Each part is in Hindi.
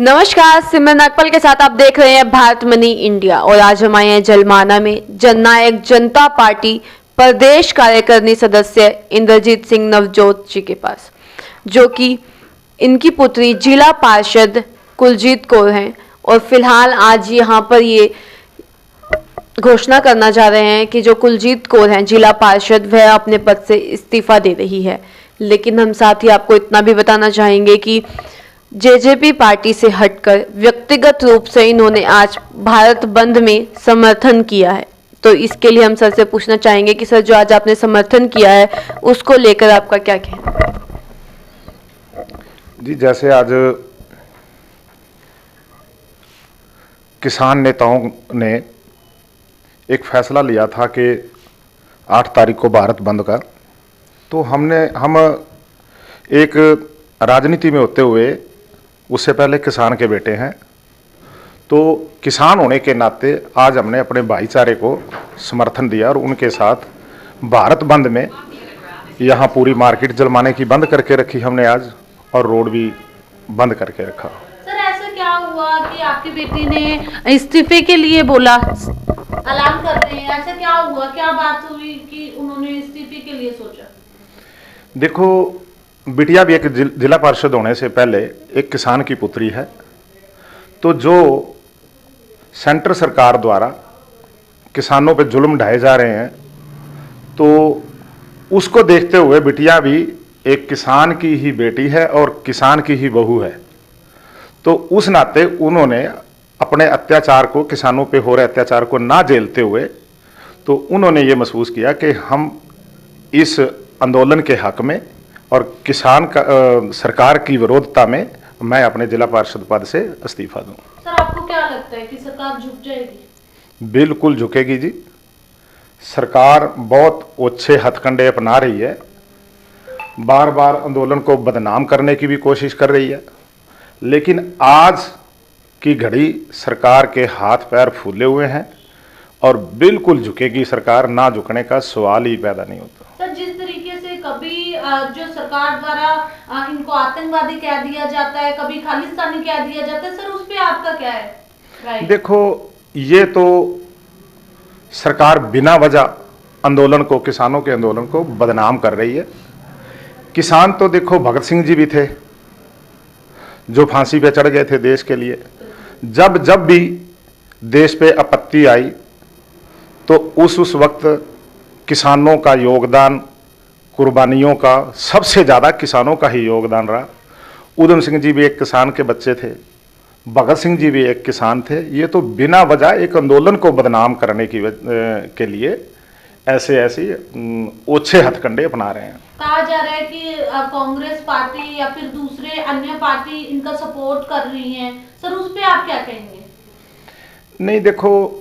नमस्कार, सिमरन नागपाल के साथ आप देख रहे हैं भारत मनी इंडिया और आज हम आए हैं जलमाना में जननायक जनता पार्टी प्रदेश कार्यकारिणी सदस्य इंद्रजीत सिंह नवजोत जी के पास, जो कि इनकी पुत्री जिला पार्षद कुलजीत कौर हैं और फिलहाल आज यहाँ पर ये घोषणा करना चाह रहे हैं कि जो कुलजीत कौर हैं जिला पार्षद, वह अपने पद से इस्तीफा दे रही है। लेकिन हम साथ ही आपको इतना भी बताना चाहेंगे कि जेजेपी पार्टी से हटकर व्यक्तिगत रूप से इन्होंने आज भारत बंद में समर्थन किया है। तो इसके लिए हम सर से पूछना चाहेंगे कि सर, जो आज आपने समर्थन किया है उसको लेकर आपका क्या कहना है? जी, जैसे आज किसान नेताओं ने एक फैसला लिया था कि 8 तारीख को भारत बंद का, तो हम एक राजनीति में होते हुए उससे पहले किसान के बेटे हैं, तो किसान होने के नाते आज हमने अपने भाईचारे को समर्थन दिया और उनके साथ भारत बंद में यहाँ पूरी मार्केट जलमाने की बंद करके रखी हमने आज, और रोड भी बंद करके रखा। सर, ऐसा क्या हुआ कि आपकी बेटी ने इस्तीफे के लिए बोला, ऐलान कर रहे हैं? ऐसा क्या हुआ, क्या बात हुई कि उन्होंने इस्तीफे के लिए सोचा? देखो, बिटिया भी एक जिला पार्षद होने से पहले एक किसान की पुत्री है, तो जो सेंटर सरकार द्वारा किसानों पे जुल्म ढाए जा रहे हैं, तो उसको देखते हुए बिटिया भी एक किसान की ही बेटी है और किसान की ही बहू है, तो उस नाते उन्होंने अपने अत्याचार को, किसानों पे हो रहे अत्याचार को ना झेलते हुए, तो उन्होंने ये महसूस किया कि हम इस आंदोलन के हक में और किसान का सरकार की विरोधता में मैं अपने जिला पार्षद पद से इस्तीफा दूं। सर, आपको क्या लगता है कि सरकार झुक जाएगी? बिल्कुल झुकेगी जी। सरकार बहुत ओछे हथकंडे अपना रही है, बार बार आंदोलन को बदनाम करने की भी कोशिश कर रही है, लेकिन आज की घड़ी सरकार के हाथ पैर फूले हुए हैं और बिल्कुल झुकेगी सरकार, ना झुकने का सवाल ही पैदा नहीं होता। सर, जिस तरीके से कभी जो सरकार द्वारा इनको आतंकवादी कह दिया जाता है, कभी खालिस्तानी कह दिया जाता है, सर उस पे आपका क्या है राय? देखो, ये तो सरकार बिना वजह आंदोलन को, किसानों के आंदोलन को बदनाम कर रही है। किसान तो देखो, भगत सिंह जी भी थे जो फांसी पे चढ़ गए थे देश के लिए। जब जब भी देश पे आपत्ति आई तो उस वक्त किसानों का योगदान, कुर्बानियों का सबसे ज़्यादा किसानों का ही योगदान रहा। उधम सिंह जी भी एक किसान के बच्चे थे, भगत सिंह जी भी एक किसान थे। ये तो बिना वजह एक आंदोलन को बदनाम करने के लिए ऐसे ओछे हथकंडे अपना रहे हैं। कहा जा रहा है कि कांग्रेस पार्टी या फिर दूसरे अन्य पार्टी इनका सपोर्ट कर रही हैं, सर उस पे आप क्या कहेंगे? नहीं, देखो,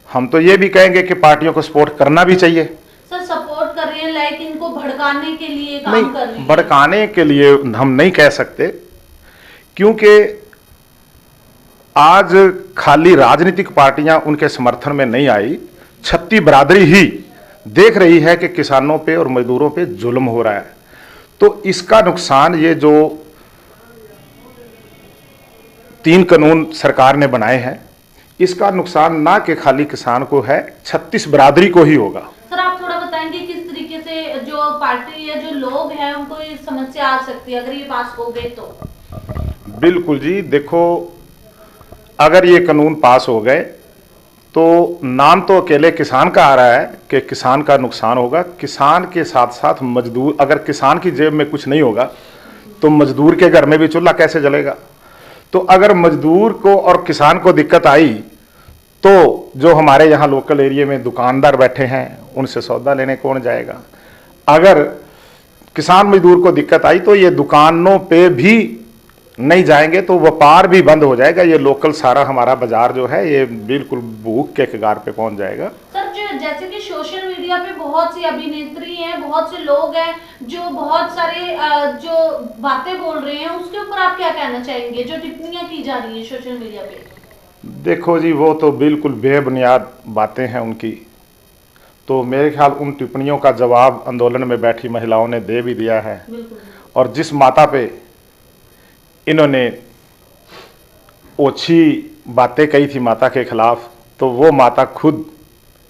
हम तो ये भी कहेंगे कि पार्टियों को सपोर्ट करना भी चाहिए। सर, सपोर्ट कर रही है लेकिन इनको भड़काने के लिए काम नहीं, कर रही है। भड़काने के लिए हम नहीं कह सकते, क्योंकि आज खाली राजनीतिक पार्टियां उनके समर्थन में नहीं आई, छत्ती बरादरी ही देख रही है कि किसानों पे और मजदूरों पे जुल्म हो रहा है। तो इसका नुकसान, ये जो 3 कानून सरकार ने बनाए हैं, इसका नुकसान ना कि खाली किसान को है, 36 बरादरी को ही होगा। सर, आप थोड़ा बताएंगे किस तरीके से जो पार्टी या जो लोग हैं उनको ये समस्या आ सकती है अगर ये पास हो गए तो? बिल्कुल जी, देखो, अगर ये कानून पास हो गए तो नाम तो अकेले किसान का आ रहा है कि किसान का नुकसान होगा, किसान के साथ साथ मजदूर। अगर किसान की जेब में कुछ नहीं होगा तो मजदूर के घर में भी चूल्हा कैसे जलेगा? तो अगर मजदूर को और किसान को दिक्कत आई तो जो हमारे यहाँ लोकल एरिया में दुकानदार बैठे हैं उनसे सौदा लेने कौन जाएगा? अगर किसान मजदूर को दिक्कत आई तो ये दुकानों पे भी नहीं जाएंगे, तो व्यापार भी बंद हो जाएगा। ये लोकल सारा हमारा बाजार जो है ये बिल्कुल भूख के कगार पे पहुंच जाएगा। सर, जो जैसे कि सोशल मीडिया पे बहुत सी अभिनेत्री हैं, बहुत से लोग हैं जो बहुत सारे जो बातें बोल रहे हैं, उसके ऊपर आप क्या कहना चाहेंगे? जो टिप्पणियां की जा रही है सोशल मीडिया पे। देखो जी, वो तो बिल्कुल बेबुनियाद बातें हैं उनकी। तो मेरे ख्याल उन टिप्पणियों का जवाब आंदोलन में बैठी महिलाओं ने दे भी दिया है। और जिस माता पे इन्होंने ओछी बातें कही थी माता के खिलाफ, तो वो माता खुद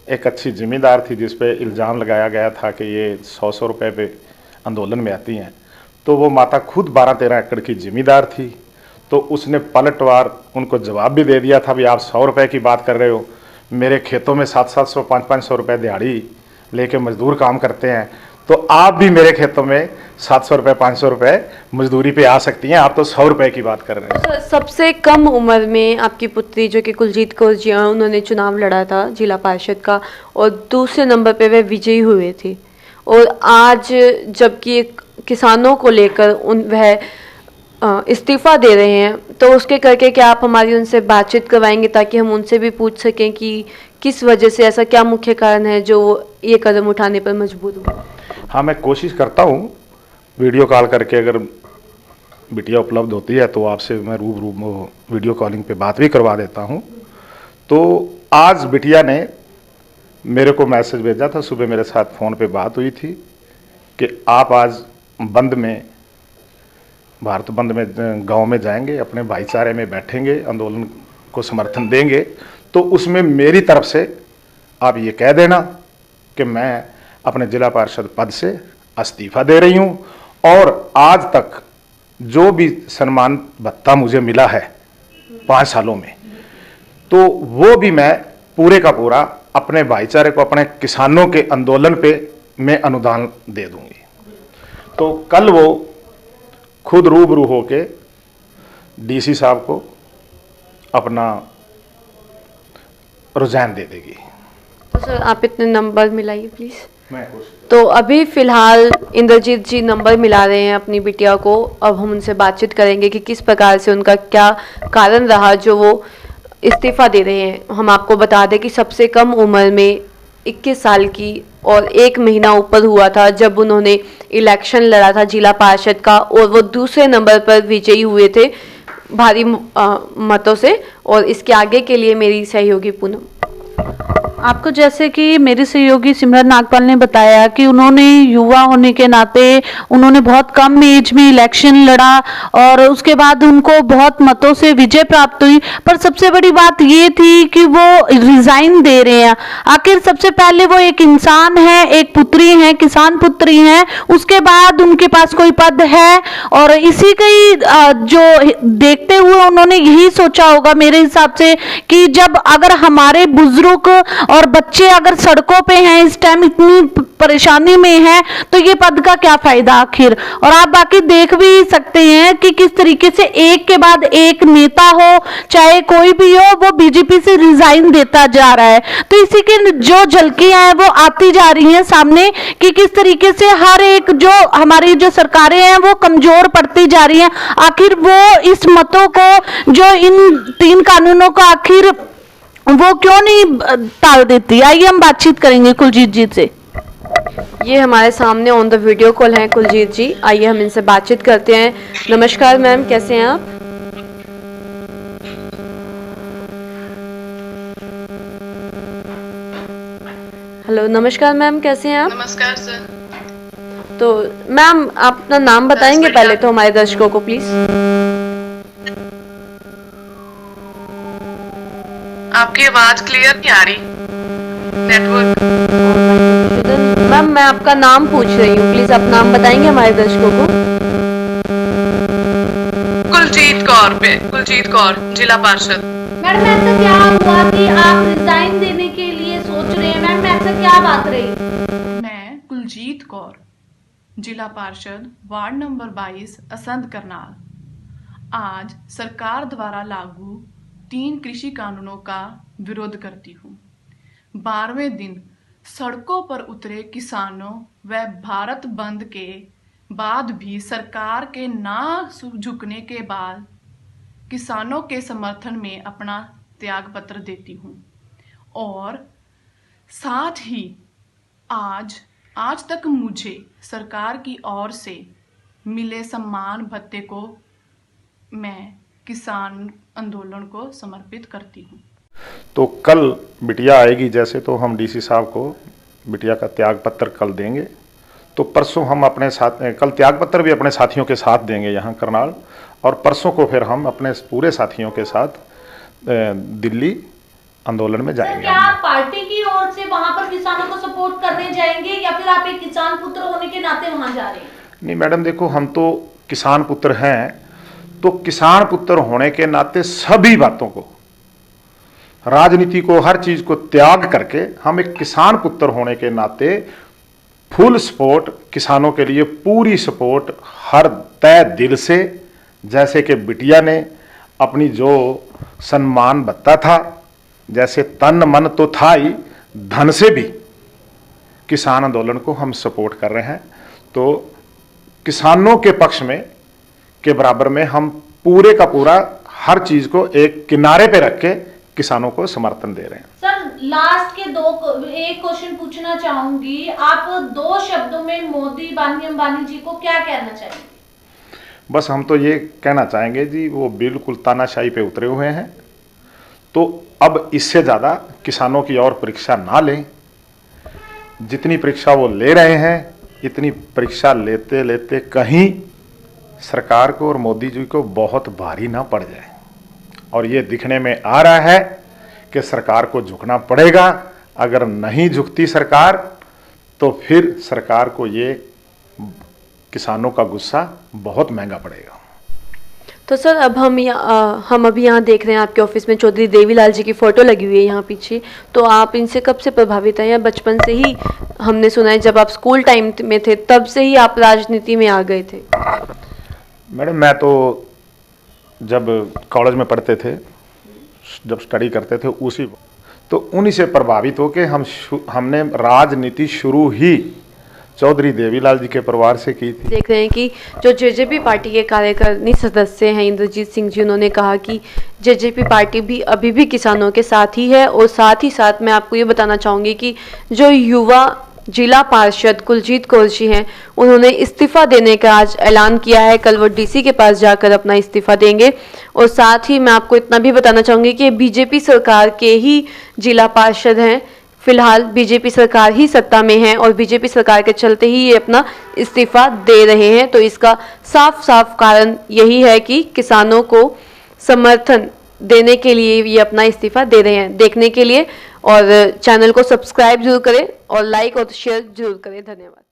एक अच्छी जिम्मेदार थी जिस पे इल्ज़ाम लगाया गया था कि ये 100 रुपए पे आंदोलन में आती हैं। तो वो माता खुद 12-13 एकड़ की जिम्मेदार थी, तो उसने पलटवार उनको जवाब भी दे दिया था, भी आप 100 रुपए की बात कर रहे हो, मेरे खेतों में 700-700 500-500 रुपए दिहाड़ी लेके मजदूर काम करते हैं, तो आप भी मेरे खेतों में 700 रुपए 500 रुपए मजदूरी पे आ सकती हैं, आप तो 100 रुपए की बात कर रहे हैं। सबसे कम उम्र में आपकी पुत्री जो कि कुलजीत कौर जी हैं, उन्होंने चुनाव लड़ा था जिला पार्षद का और दूसरे नंबर पे वे विजयी हुए थे, और आज जबकि किसानों को लेकर वह इस्तीफा दे रहे हैं, तो उसके करके क्या आप हमारी उनसे बातचीत करवाएंगे ताकि हम उनसे भी पूछ सकें कि किस वजह से, ऐसा क्या मुख्य कारण है जो ये कदम उठाने पर मजबूर हुए? हाँ, मैं कोशिश करता हूँ वीडियो कॉल करके, अगर बिटिया उपलब्ध होती है तो आपसे मैं रूबरू वीडियो कॉलिंग पे बात भी करवा देता हूँ। तो आज बिटिया ने मेरे को मैसेज भेजा था, सुबह मेरे साथ फ़ोन पे बात हुई थी कि आप आज बंद में, भारत बंद में गांव में जाएंगे, अपने भाईचारे में बैठेंगे, आंदोलन को समर्थन देंगे, तो उसमें मेरी तरफ से आप ये कह देना कि मैं अपने जिला पार्षद पद से इस्तीफा दे रही हूँ, और आज तक जो भी सम्मान भत्ता मुझे मिला है 5 सालों में, तो वो भी मैं पूरे का पूरा अपने भाईचारे को, अपने किसानों के आंदोलन पे मैं अनुदान दे दूंगी। तो कल वो खुद रूबरू होके डीसी साहब को अपना रुझान दे देगी। तो सर आप इतने नंबर मिलाइए प्लीज़। मैं तो अभी फिलहाल इंद्रजीत जी नंबर मिला रहे हैं अपनी बिटिया को, अब हम उनसे बातचीत करेंगे कि किस प्रकार से उनका क्या कारण रहा जो वो इस्तीफा दे रहे हैं। हम आपको बता दें कि सबसे कम उम्र में 21 साल की और 1 महीना ऊपर हुआ था जब उन्होंने इलेक्शन लड़ा था जिला पार्षद का, और वो दूसरे नंबर पर विजयी हुए थे भारी मतों से। और इसके आगे के लिए मेरी सहयोगी पूनम। आपको जैसे कि मेरी सहयोगी सिमरन नागपाल ने बताया कि उन्होंने युवा होने के नाते उन्होंने बहुत कम एज में इलेक्शन लड़ा और उसके बाद उनको बहुत मतों से विजय प्राप्त हुई, पर सबसे बड़ी बात ये थी कि वो रिजाइन दे रहे हैं। आखिर सबसे पहले वो एक इंसान है, एक पुत्री है, किसान पुत्री है, उसके बाद उनके पास कोई पद है, और इसी का जो देखते हुए उन्होंने यही सोचा होगा मेरे हिसाब से कि जब अगर हमारे बुजुर्ग और बच्चे अगर सड़कों पे हैं, इस टाइम इतनी परेशानी में है, तो ये पद का क्या फायदा आखिर। और आप बाकी देख भी सकते हैं कि किस तरीके से एक के बाद एक नेता हो चाहे कोई भी हो, वो बीजेपी से रिजाइन देता जा रहा है। तो इसी के जो झलकियां हैं वो आती जा रही हैं सामने कि किस तरीके से हर एक जो हमारी जो सरकारें हैं वो कमजोर पड़ती जा रही हैं। आखिर वो इस मतों को, जो इन 3 कानूनों को आखिर वो क्यों नहीं टाल देती। आइए हम बातचीत करेंगे कुलजीत जी से। ये हमारे सामने ऑन द वीडियो कॉल हैं कुलजीत जी, आइए हम इनसे बातचीत करते हैं। नमस्कार मैम, कैसे हैं आप? हेलो, नमस्कार मैम, कैसे हैं आप? नमस्कार सर। तो मैम आप अपना नाम बताएंगे पहले तो हमारे दर्शकों को प्लीज। आपकी आवाज क्लियर नहीं आ रही, नेटवर्क। मैम मैं आपका नाम पूछ रही हूँ, प्लीज आप नाम बताएंगे हमारे दर्शकों को। कुलजीत कौर, जिला पार्षद। मैडम ऐसा क्या हुआ कि आप रिजाइन देने के लिए सोच रहे हैं? मैडम ऐसा क्या बात रही? मैं कुलजीत कौर, जिला पार्षद, वार्ड नंबर 22, असंध करनाल, आज सरकार द्वारा लागू 3 कृषि कानूनों का विरोध करती हूँ। 12वें दिन सड़कों पर उतरे किसानों व भारत बंद के बाद भी सरकार के ना झुकने के बाद किसानों के समर्थन में अपना त्याग पत्र देती हूँ। और साथ ही आज तक मुझे सरकार की ओर से मिले सम्मान भत्ते को मैं किसान आंदोलन को समर्पित करती हूँ। तो कल बिटिया आएगी जैसे, तो हम डीसी साहब को बिटिया का त्याग पत्र कल देंगे। तो परसों हम अपने साथ, कल त्याग पत्र भी अपने साथियों के साथ देंगे यहाँ करनाल, और परसों को फिर हम अपने पूरे साथियों के साथ दिल्ली आंदोलन में सर, जाएंगे। क्या आप पार्टी की ओर से वहां पर किसानों को सपोर्ट करने जाएंगे या फिर आप एक किसान पुत्र होने के नाते वहां जा रहे हैं? नहीं मैडम, देखो हम तो किसान पुत्र हैं, तो किसान पुत्र होने के नाते सभी बातों को, राजनीति को, हर चीज को त्याग करके हम एक किसान पुत्र होने के नाते फुल सपोर्ट, किसानों के लिए पूरी सपोर्ट, हर तय दिल से, जैसे कि बिटिया ने अपनी जो सम्मान बत्ता था, जैसे तन मन तो था ही, धन से भी किसान आंदोलन को हम सपोर्ट कर रहे हैं। तो किसानों के पक्ष में के बराबर में हम पूरे का पूरा हर चीज को एक किनारे पे रख के किसानों को समर्थन दे रहे हैं। सर, लास्ट के एक क्वेश्चन पूछना चाहूंगी, आप 2 शब्दों में मोदी अंबानी जी को क्या कहना चाहेंगे? बस हम तो ये कहना चाहेंगे जी, वो बिल्कुल तानाशाही पे उतरे हुए हैं, तो अब इससे ज़्यादा किसानों की और परीक्षा ना लें। जितनी परीक्षा वो ले रहे हैं, इतनी परीक्षा लेते लेते कहीं सरकार को और मोदी जी को बहुत भारी ना पड़ जाए। और ये दिखने में आ रहा है कि सरकार को झुकना पड़ेगा। अगर नहीं झुकती सरकार तो फिर सरकार को ये किसानों का गुस्सा बहुत महंगा पड़ेगा। तो सर, अब हम अभी यहाँ देख रहे हैं आपके ऑफिस में चौधरी देवीलाल जी की फ़ोटो लगी हुई है यहाँ पीछे। तो आप इनसे कब से प्रभावित हैं, या बचपन से ही? हमने सुना है जब आप स्कूल टाइम में थे तब से ही आप राजनीति में आ गए थे। मैडम, मैं तो जब कॉलेज में पढ़ते थे, जब स्टडी करते थे, तो उन्हीं से प्रभावित होकर हमने राजनीति शुरू ही चौधरी देवीलाल जी के परिवार से की थी। देख रहे हैं कि जो जेजेपी पार्टी के कार्यकारिणी सदस्य हैं इंद्रजीत सिंह जी, उन्होंने कहा कि जेजेपी पार्टी भी अभी भी किसानों के साथ ही है। और साथ ही साथ मैं आपको ये बताना चाहूँगी कि जो युवा जिला पार्षद कुलजीत कौर जी हैं, उन्होंने इस्तीफा देने का आज ऐलान किया है। कल वो डीसी के पास जाकर अपना इस्तीफा देंगे। और साथ ही मैं आपको इतना भी बताना चाहूँगी कि बीजेपी सरकार के ही जिला पार्षद हैं। फिलहाल बीजेपी सरकार ही सत्ता में है और बीजेपी सरकार के चलते ही ये अपना इस्तीफा दे रहे हैं। तो इसका साफ साफ कारण यही है कि किसानों को समर्थन देने के लिए ये अपना इस्तीफा दे रहे हैं। देखने के लिए और चैनल को सब्सक्राइब जरूर करें और लाइक और शेयर जरूर करें। धन्यवाद।